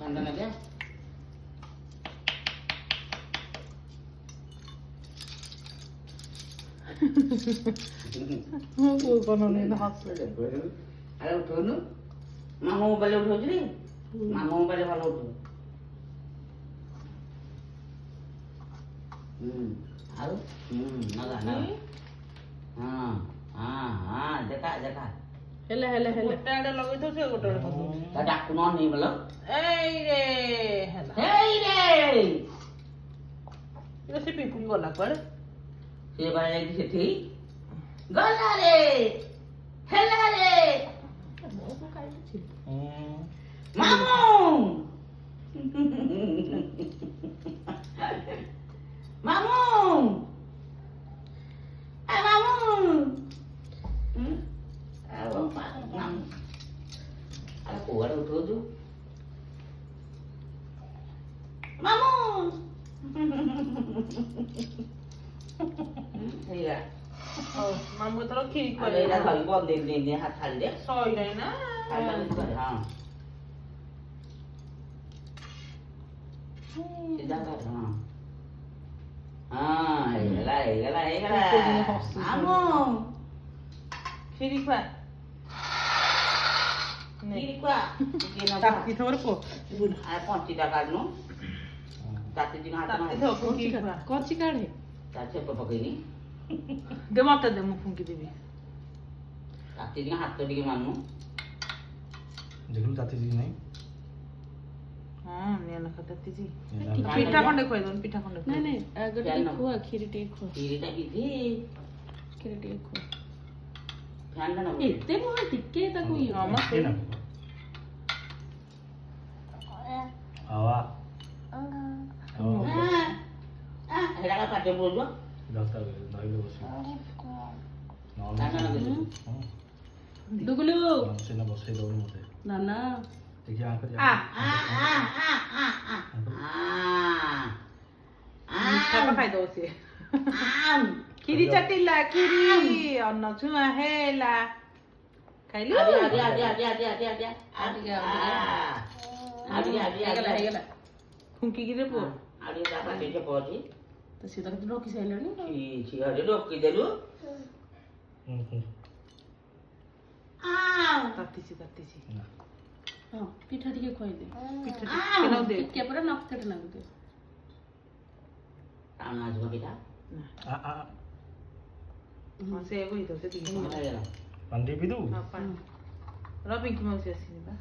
ঠান্ডা লাগে আরে উঠোনু মামা মোবাইলে উঠোছি রে মামা মোবাইলে ভালো উঠো ଆଉ ନଗା ନଗା ହଁ ହଁ ହଁ ଦେଖା ଦେଖା ହେଲା ହେଲା ହେଲା ଗୋଟେ ଆଡେ ଲଗେଇଥିବ ସେ ଗୋଟେ ଆଡେ ଖାଉଥିବ ତା ଡାକୁ ନ ନେଇ ବୋଲ ଏଇ ରେ ହେଲା ହେଇ ରେ ସେ ପିଙ୍କୁଲ ଗଲା କୁଆଡେ ସେ ବା ଯାଇକି ସେଠି ଗଲା ରେ ହେଲା ରେ ମାମୁ ମାମୁ ଆ ମାମୁ ଆଉ ମାମୁ ଆରେ କୁଆଡେ ଉଠଉଛୁ ମାମୁ ହେଇଗା ହଉ ମାମୁ ଏଥର କ୍ଷୀରି ଆରେ ଏଇଟା କରିବ ଧରି ବନ୍ଦେଇ ଦେଇ ହାତ ଖାଲି ଦେ ସଇଲାଣି ନା ଖାଇବା କରି ହଁ ସିଧା କର ହଁ ହଁ ହେଇଗଲା ହେଇଗଲା ହେଇଗଲା ମାମୁ କ୍ଷୀରି ଖୁଆ କିରି କୁଆ ଟିକେ ନା ତାତି ଥର ପୋ ଆ ପଞ୍ଚିଟା କାଢନୁ ତାତି ଦିନ ହାତ ତାତି ମାର ଥର କ୍ଷୀରି ଖୁଆ କଞ୍ଚି କାଢେ ତା ଛେପ ପକେଇନି ଦେ ମତେ ଦେ ମୁଁ ଫୁଙ୍କି ଦେବି ତାତି ଦିନ ହାତ ଟିକେ ମାନୁ ଦେଖିଲୁ ତାତିଛି କି ନାହିଁ ହଁ ନିଆଁ ନଖା ତାତିଛି ନିଆଁ ପିଠା ଖଣ୍ଡେ ଖୁଆଇଦଉନି ପିଠା ଖଣ୍ଡେ ନାଇଁ ନାଇଁ ଆଗ ଟିକେ ଚାଲ। ଖୁଆ କ୍ଷୀରି ଟିକେ ଖୁଆ କ୍ଷୀରିଟା କିଛି କ୍ଷୀରି ଟିକେ ଖୁଆ ଫ୍ୟାନ୍ ଟା ନବ ଏତେ ନୁହଁ ଟିକେ ତାକୁ ଇଏ ହଁ, ମ। କିଏ ନା ଆୱା ହେଟା ପାଟେ ବୋଲୁଛ ଦଶଟା ଧରିଲେ ବସିବ ଡୁଗୁଲୁ ସିନା ବସେଇ ଦଉନି ମତେ ନାନା ଦେଖିଆ ଆଙ୍କ ଆ ମିଠା ପା ଖାଇଦବ ସିଏ କ୍ଷୀରି ଚାଟିଲା କ୍ଷୀରି ଅନ୍ନ ଛୁଆଁ ହେଲା ଖାଇଲୁ ହେଇଗଲା ଫୁଙ୍କିକିରେ ପୁଅ ଆଉ ଟିକେ ତା ପାଟେ ଟିକେ ପଡି ତ ସିଏ ତାକୁ ରଖି ସାରିଲାଣି ଝିଅରେ ରୋକିଦେଲୁ ତାତିଛି ତାତିଛି ହଁ ପିଠା ଟିକେ ଖୁଆଇଦେ ପିଠା ଟିକେ ନାକୁ ଦେ ଟିକେ ପୁରା ନକେଟ ଲାଗୁଦେ ଟାଣ ଆସିବ ପିଠା ହଁ ସେଇଆକୁ ହେଇଥିବ ସେତିକି ହେଇଗଲା ପାଣି ଟିକେ ପିଇ ଦବୁ ହଁ ପାଣି ର ପିଙ୍କି ମାଉସୀ ଆସିନି ବା